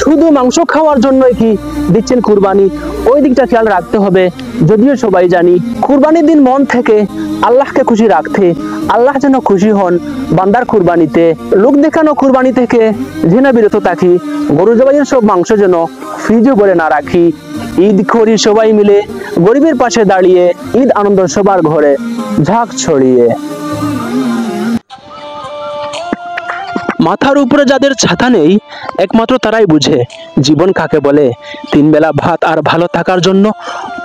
শুধু মাংস খাওয়ার জন্যই কি দিচ্ছেন কুরবানি? ওই দিকটা খেয়াল রাখতে হবে। যদিও সবাই জানি কুরবানির দিন মন থেকে আল্লাহকে খুশি রাখতে, আল্লাহ যেন খুশি হন বান্দার কুরবানিতে, লোক দেখানো কুরবানি থেকে যেন বিরত থাকি, গরু জবাইয়ের সব মাংস যেন ফ্রিজে ভরে না রাখি। ঈদ করি সবাই মিলে, গরিবের পাশে দাঁড়িয়ে, ঈদ আনন্দ সবার ঘরে ঝাঁক ছড়িয়ে। মাথার উপরে যাদের ছাতা নেই, একমাত্র তারাই বুঝে জীবন কাকে বলে। 3 বেলা ভাত আর ভালো থাকার জন্য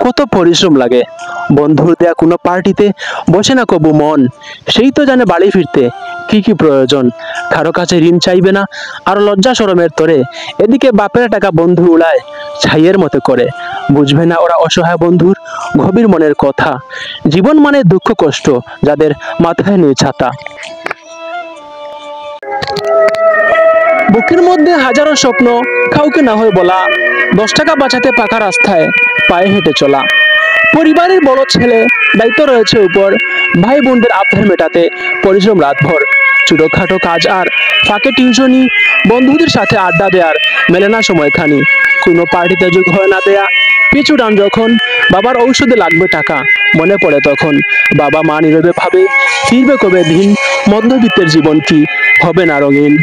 কত পরিশ্রম লাগে। বন্ধুর দেয়া কোনো পার্টিতে বসে না কবু মন, সেই তো জানে বাড়ি ফিরতে কি কি প্রয়োজন। কারো কাছে ঋণ চাইবে না আর লজ্জা শরমের তরে এদিকে বাপের টাকা বন্ধু উড়ায় ছাইয়ের মতো করে। বুঝবে না ওরা অসহায় বন্ধুর গভীর মনের কথা। জীবন মানে দুঃখ কষ্ট, যাদের মাথায় নেই ছাতা। বুকের মধ্যে হাজারো স্বপ্ন, কাউকে না হয় বলা, 10 টাকা বাঁচাতে পাকা রাস্তায় পায়ে হেঁটে চলা। পরিবারের বড় ছেলে, দায়িত্ব রয়েছে উপর, ভাই বোনদের আবদার মেটাতে পরিশ্রম রাতভর। ছোটখাটো কাজ আর ফাঁকে টিউশনি, বন্ধুদের সাথে আড্ডা দেওয়ার মেলে না সময়খানি। কোনো পার্টিতে যোগ হয় না দেয়া, পিছু ডান যখন বাবার ঔষধে লাগবে টাকা, মনে পড়ে তখন বাবা মা নীরবে ভাবে ফিরবে কবে দিন, মধ্যবিত্তের জীবন কি হবে না রঙিন।